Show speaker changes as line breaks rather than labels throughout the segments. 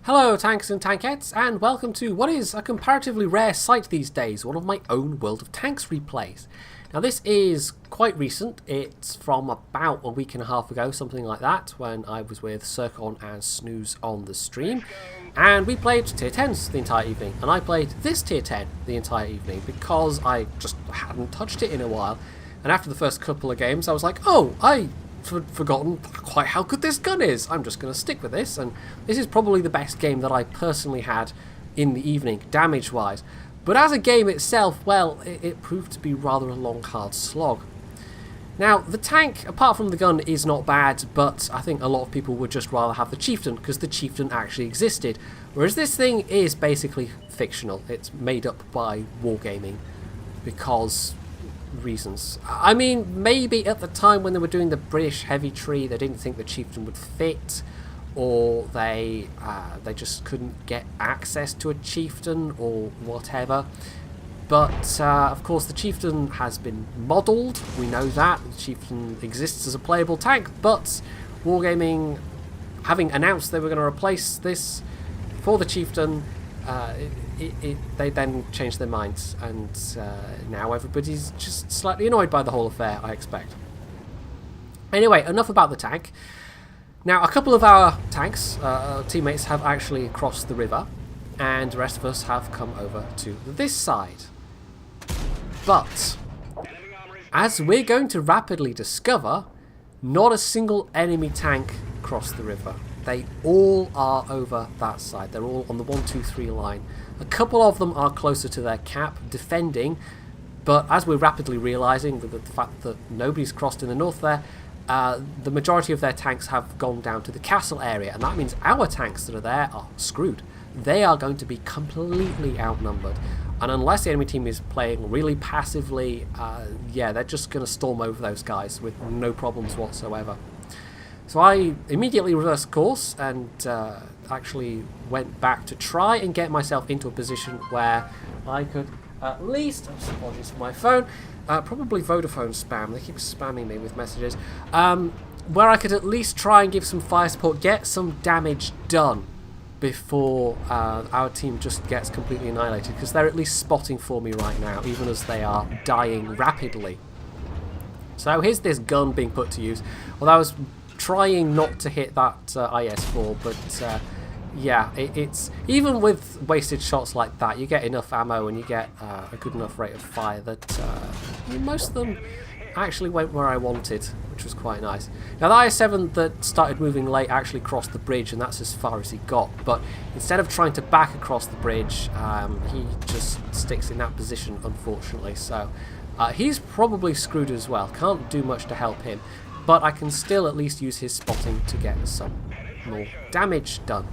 Hello tanks and tankettes, and welcome to what is a comparatively rare sight these days, one of my own World of Tanks replays. Now this is quite recent, it's from about a week and a half ago, something like that, when I was with Seafalcon and Snooze on the stream, and we played tier 10s the entire evening, and I played this tier 10 the entire evening because I just hadn't touched it in a while, and after the first couple of games I was like, oh, I'd forgotten quite how good this gun is. I'm just going to stick with this, and this is probably the best game that I personally had in the evening, damage-wise. But as a game itself, well, it proved to be rather a long, hard slog. Now, the tank, apart from the gun, is not bad, but I think a lot of people would just rather have the Chieftain, because the Chieftain actually existed. Whereas this thing is basically fictional. It's made up by wargaming, because reasons. I mean, maybe at the time when they were doing the British heavy tree, they didn't think the Chieftain would fit, or they just couldn't get access to a Chieftain, or whatever. But of course the Chieftain has been modelled, we know that. The Chieftain exists as a playable tank, but Wargaming, having announced they were going to replace this for the Chieftain, they then changed their minds, and now everybody's just slightly annoyed by the whole affair, I expect. Anyway, enough about the tank. Now, a couple of our tanks, teammates, have actually crossed the river, and the rest of us have come over to this side. But, as we're going to rapidly discover, not a single enemy tank crossed the river. They all are over that side. They're all on the 1, 2, 3 line. A couple of them are closer to their cap, defending, but as we're rapidly realising, the fact that nobody's crossed in the north there, the majority of their tanks have gone down to the castle area, and that means our tanks that are there are screwed. They are going to be completely outnumbered, and unless the enemy team is playing really passively, yeah, they're just going to storm over those guys with no problems whatsoever. So I immediately reversed course and actually went back to try and get myself into a position where I could at least, apologies for my phone, probably Vodafone spam, they keep spamming me with messages, where I could at least try and give some fire support, get some damage done before our team just gets completely annihilated, because they're at least spotting for me right now, even as they are dying rapidly. So here's this gun being put to use, although I was trying not to hit that IS-4, but yeah, it's even with wasted shots like that, you get enough ammo and you get a good enough rate of fire that most of them actually went where I wanted, which was quite nice. Now the IS-7 that started moving late actually crossed the bridge, and that's as far as he got, but instead of trying to back across the bridge, he just sticks in that position, unfortunately, so he's probably screwed as well. Can't do much to help him, but I can still at least use his spotting to get some more damage done.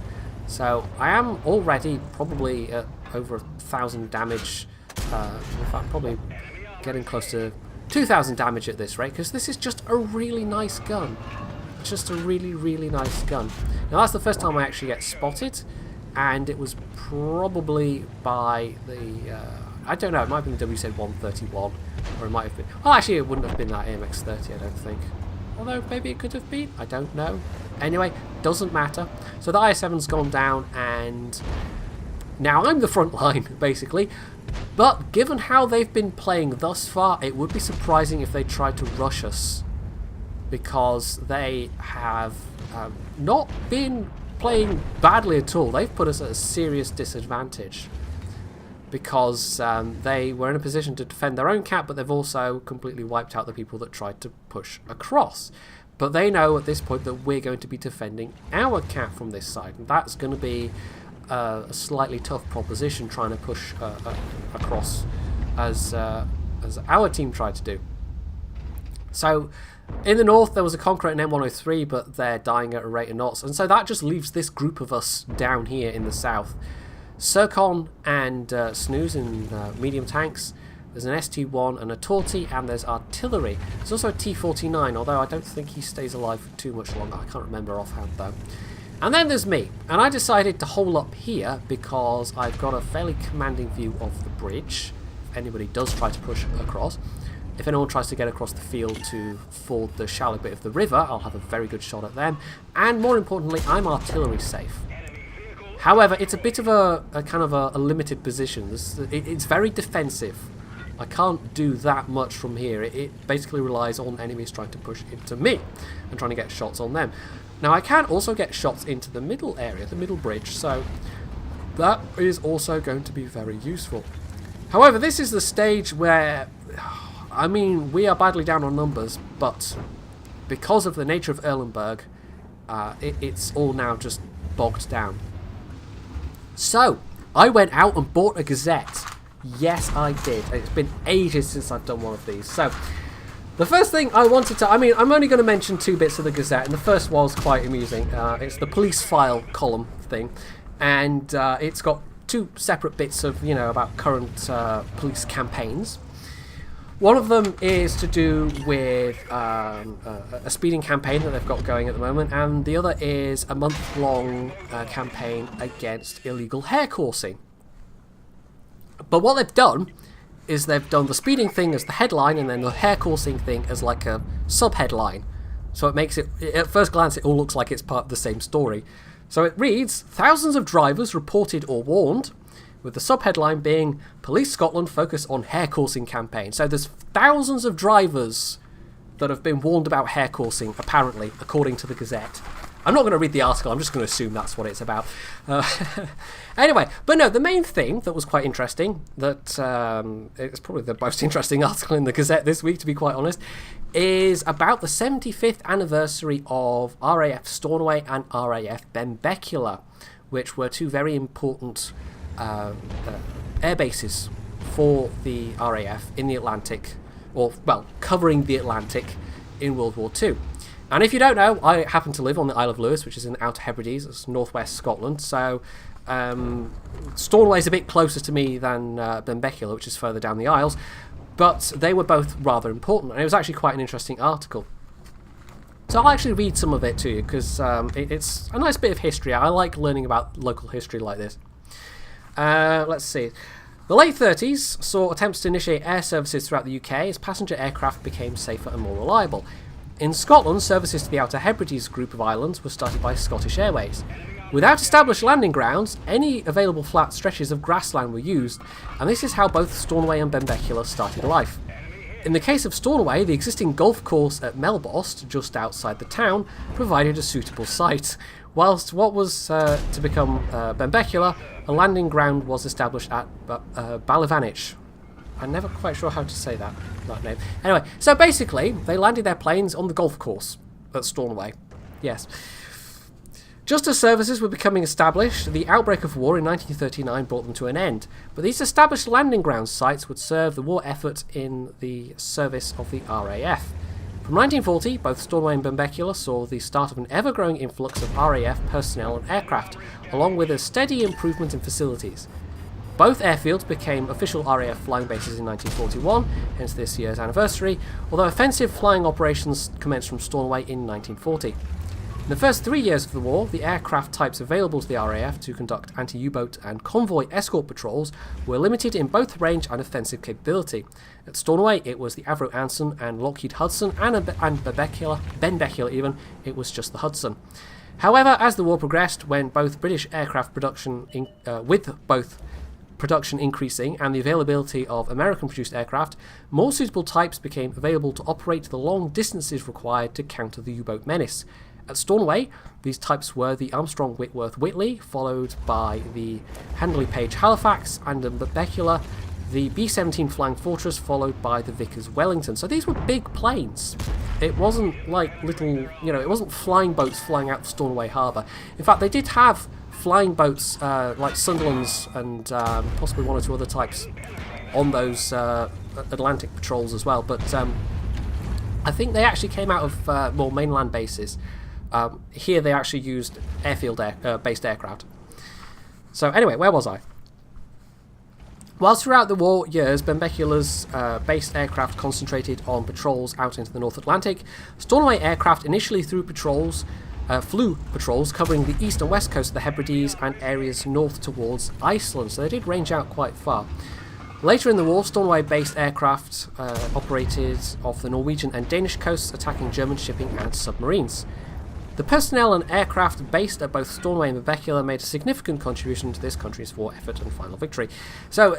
So I am already probably at over 1,000 damage, in fact probably getting close to 2,000 damage at this rate, because this is just a really nice gun. Just a really, really nice gun. Now that's the first time I actually get spotted, and it was probably by the, I don't know, it might have been the WZ-131, or it might have been, well actually it wouldn't have been that AMX-30, I don't think. Although maybe it could have been, I don't know. Anyway, doesn't matter. So the IS-7's gone down, and now I'm the front line, basically. But given how they've been playing thus far, it would be surprising if they tried to rush us, because they have not been playing badly at all. They've put us at a serious disadvantage, because they were in a position to defend their own cap, but they've also completely wiped out the people that tried to push across. But they know at this point that we're going to be defending our cap from this side, and that's going to be a slightly tough proposition, trying to push across as our team tried to do. So in the north there was a Conqueror and M103, but they're dying at a rate of knots, and so that just leaves this group of us down here in the south. Seafalcon and Snooze in medium tanks. There's an ST-1 and a Torty, and there's artillery. There's also a T-49, although I don't think he stays alive for too much longer. I can't remember offhand though. And then there's me, and I decided to hole up here because I've got a fairly commanding view of the bridge, if anybody does try to push across. If anyone tries to get across the field to ford the shallow bit of the river, I'll have a very good shot at them. And more importantly, I'm artillery safe. However, it's a bit of a kind of a limited position. It's very defensive. I can't do that much from here. It basically relies on enemies trying to push into me and trying to get shots on them. Now, I can also get shots into the middle area, the middle bridge, so that is also going to be very useful. However, this is the stage where, I mean, we are badly down on numbers, but because of the nature of Erlenberg, it's all now just bogged down. So, I went out and bought a Gazette. Yes, I did. It's been ages since I've done one of these. So, the first thing I wanted to... I mean, I'm only going to mention 2 bits of the Gazette, and the first was quite amusing. It's the police file column thing, and it's got 2 separate bits of, you know, about current police campaigns. One of them is to do with a speeding campaign that they've got going at the moment, and the other is a month-long campaign against illegal hair coursing. But what they've done is they've done the speeding thing as the headline, and then the hair coursing thing as like a sub-headline. So it makes it, at first glance, it all looks like it's part of the same story. So it reads, thousands of drivers reported or warned, with the sub-headline being, Police Scotland focus on hair coursing campaign. So there's thousands of drivers that have been warned about hair coursing, apparently, according to the Gazette. I'm not going to read the article, I'm just going to assume that's what it's about. Anyway, but no, the main thing that was quite interesting, that it's probably the most interesting article in the Gazette this week, to be quite honest, is about the 75th anniversary of RAF Stornoway and RAF Benbecula, which were 2 very important air bases for the RAF in the Atlantic, or, well, covering the Atlantic in World War II. And if you don't know, I happen to live on the Isle of Lewis, which is in the Outer Hebrides, it's northwest Scotland, so Stornoway is a bit closer to me than Benbecula, which is further down the Isles, but they were both rather important, and it was actually quite an interesting article. So I'll actually read some of it to you, because it's a nice bit of history. I like learning about local history like this. Let's see. The late 30s saw attempts to initiate air services throughout the UK as passenger aircraft became safer and more reliable. In Scotland, services to the Outer Hebrides group of islands were started by Scottish Airways. Without established landing grounds, any available flat stretches of grassland were used, and this is how both Stornoway and Benbecula started life. In the case of Stornoway, the existing golf course at Melbost, just outside the town, provided a suitable site, whilst what was to become Benbecula, a landing ground was established at Ballyvanich. I'm never quite sure how to say that name. Anyway, so basically, they landed their planes on the golf course at Stornoway. Yes. Just as services were becoming established, the outbreak of war in 1939 brought them to an end. But these established landing ground sites would serve the war effort in the service of the RAF. From 1940, both Stornoway and Benbecula saw the start of an ever-growing influx of RAF personnel and aircraft, along with a steady improvement in facilities. Both airfields became official RAF flying bases in 1941, hence this year's anniversary, although offensive flying operations commenced from Stornoway in 1940. In the first 3 years of the war, the aircraft types available to the RAF to conduct anti-U-boat and convoy escort patrols were limited in both range and offensive capability. At Stornoway, it was the Avro Anson and Lockheed Hudson, and Benbecula even, it was just the Hudson. However, as the war progressed, when both British aircraft production production increasing and the availability of American-produced aircraft, more suitable types became available to operate the long distances required to counter the U-boat menace. At Stornoway, these types were the Armstrong Whitworth Whitley, followed by the Handley Page Halifax, and in Benbecula, the B-17 Flying Fortress, followed by the Vickers Wellington. So these were big planes. It wasn't like little, it wasn't flying boats flying out of Stornoway Harbour. In fact, they did have flying boats like Sunderland's and possibly 1 or 2 other types on those Atlantic patrols as well, but I think they actually came out of more mainland bases. Here they actually used airfield-based aircraft. So anyway, where was I? Whilst throughout the war years, Benbecula's based aircraft concentrated on patrols out into the North Atlantic, Stornoway aircraft initially flew patrols covering the east and west coast of the Hebrides and areas north towards Iceland, so they did range out quite far. Later in the war, Stornoway-based aircraft operated off the Norwegian and Danish coasts, attacking German shipping and submarines. The personnel and aircraft based at both Stornoway and Mbekula made a significant contribution to this country's war effort and final victory. So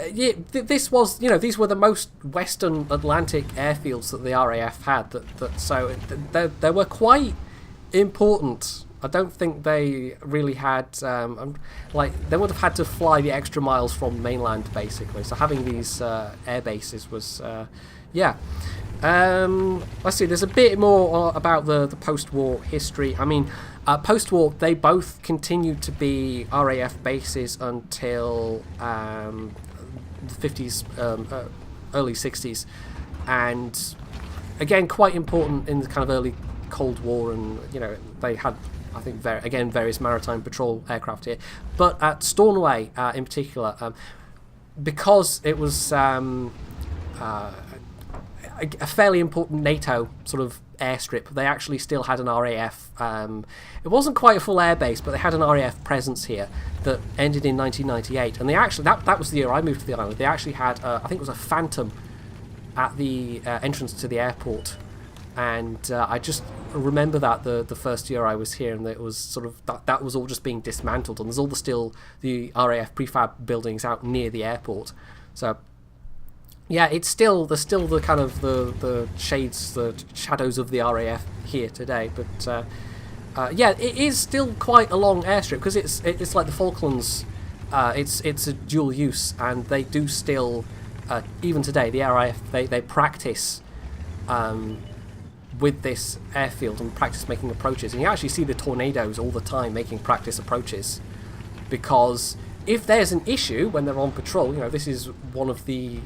this was, these were the most Western Atlantic airfields that the RAF had. They were quite important. I don't think they really had, they would have had to fly the extra miles from mainland, basically. So having these air bases was, let's see, there's a bit more about the post-war history. I mean, post-war, they both continued to be RAF bases until the 50s, early 60s. And, again, quite important in the kind of early Cold War, and they had, I think, various maritime patrol aircraft here. But at Stornoway in particular, because it was a fairly important NATO sort of airstrip, they actually still had an RAF. It wasn't quite a full airbase, but they had an RAF presence here that ended in 1998. And they actually, that was the year I moved to the island. They actually had, I think it was a Phantom at the entrance to the airport. And I just remember that the first year I was here, and it was sort of that was all just being dismantled, and there's all the RAF prefab buildings out near the airport. So yeah, there's still the kind of the shadows of the RAF here today. But it is still quite a long airstrip, because it's like the Falklands. It's a dual use, and they do still even today, the RAF they practice with this airfield and practice making approaches, and you actually see the Tornadoes all the time making practice approaches, because if there's an issue when they're on patrol, this is one of the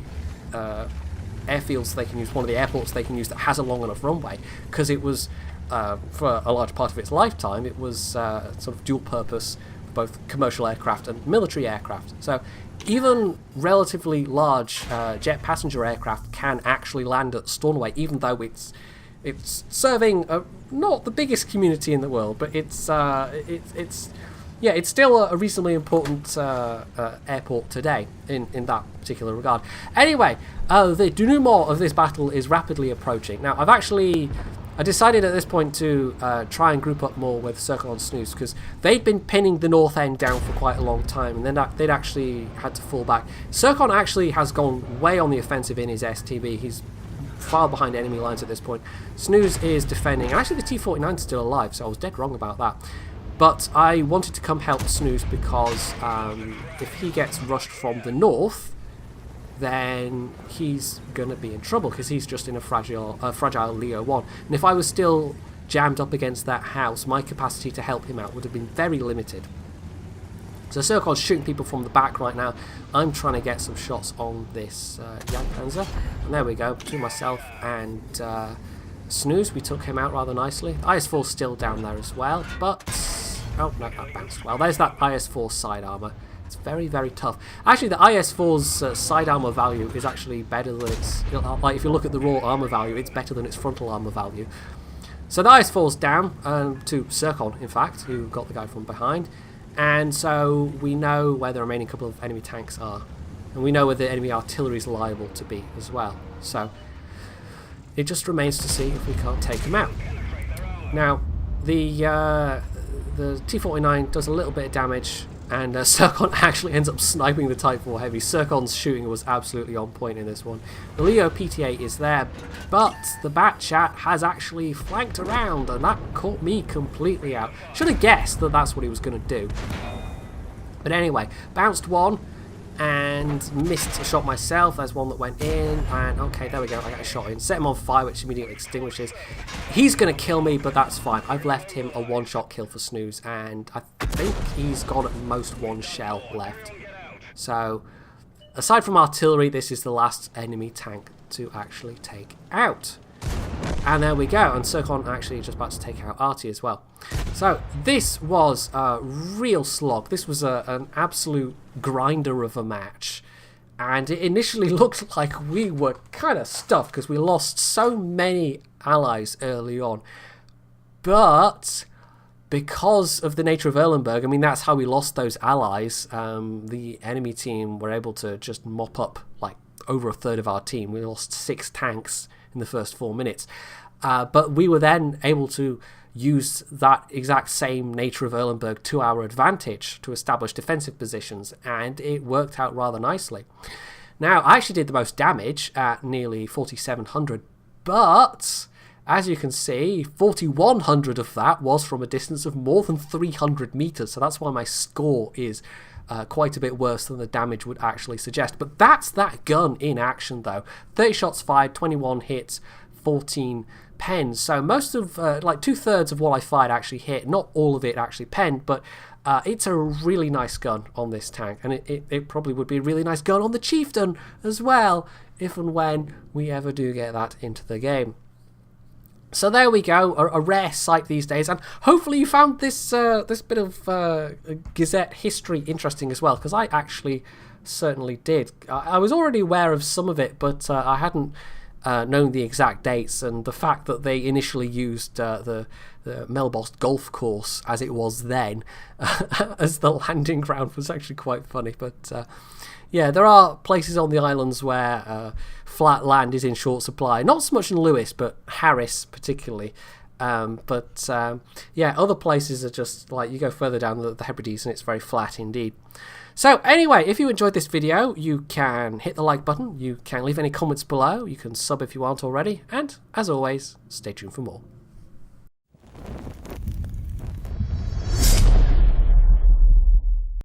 airfields they can use, one of the airports they can use that has a long enough runway, because it was for a large part of its lifetime it was sort of dual purpose, both commercial aircraft and military aircraft. So even relatively large jet passenger aircraft can actually land at Stornoway, even though it's serving not the biggest community in the world, but it's still a reasonably important airport today in that particular regard. Anyway, the denouement of this battle is rapidly approaching. Now, I decided at this point to try and group up more with Circle and Snooze, because they'd been pinning the north end down for quite a long time, and then they'd actually had to fall back. Circon actually has gone way on the offensive in his STB. He's far behind enemy lines at this point. Snooze is defending, and actually the T-49 is still alive, so I was dead wrong about that. But I wanted to come help Snooze, because if he gets rushed from the north, then he's going to be in trouble, because he's just in a fragile Leo 1. And if I was still jammed up against that house, my capacity to help him out would have been very limited. So Circon's shooting people from the back right now. I'm trying to get some shots on this Jagdpanzer. And there we go, between myself and Snooze, we took him out rather nicely. The IS-4's still down there as well, but... oh, no, that bounced well. There's that IS-4 side armour. It's very, very tough. Actually, the IS-4's side armour value is actually better than its... like, if you look at the raw armour value, it's better than its frontal armour value. So the IS-4's down, to Circon, in fact, who got the guy from behind. And so we know where the remaining couple of enemy tanks are. And we know where the enemy artillery is liable to be as well. So it just remains to see if we can't take them out. Now, the T-49 does a little bit of damage, and Circon actually ends up sniping the Type 4 Heavy. Circon's shooting was absolutely on point in this one. The Leo PTA is there, but the Bat Chat has actually flanked around, and that caught me completely out. Should have guessed that that's what he was going to do. But anyway, bounced one, and missed a shot myself. There's one that went in, and okay, there we go, I got a shot in. Set him on fire, which immediately extinguishes. He's going to kill me, but that's fine. I've left him a one-shot kill for Snooze, and I think he's got at most one shell left. So, aside from artillery, this is the last enemy tank to actually take out. And there we go, and Circon actually just about to take out Artie as well. So this was a real slog. This was an absolute grinder of a match. And it initially looked like we were kind of stuffed because we lost so many allies early on. But because of the nature of Erlenberg, I mean, that's how we lost those allies. The enemy team were able to just mop up like over a third of our team. We lost 6 tanks in the first 4 minutes. But we were then able to use that exact same nature of Erlenberg to our advantage to establish defensive positions, and it worked out rather nicely. Now, I actually did the most damage at nearly 4,700, but as you can see, 4,100 of that was from a distance of more than 300 meters, so that's why my score is quite a bit worse than the damage would actually suggest. But that's that gun in action, though. 30 shots fired, 21 hits, 14 pens. So most of, like 2/3 of what I fired actually hit. Not all of it actually penned, but it's a really nice gun on this tank. And it probably would be a really nice gun on the Chieftain as well, if and when we ever do get that into the game. So there we go, a rare sight these days, and hopefully you found this this bit of Gazette history interesting as well, because I actually certainly did. I was already aware of some of it, but I hadn't known the exact dates, and the fact that they initially used the Melbost golf course, as it was then, as the landing ground was actually quite funny. But yeah, there are places on the islands where flat land is in short supply. Not so much in Lewis, but Harris particularly. Yeah, other places are just like, you go further down the Hebrides and it's very flat indeed. So anyway, if you enjoyed this video, you can hit the like button, you can leave any comments below, you can sub if you aren't already, and as always, stay tuned for more.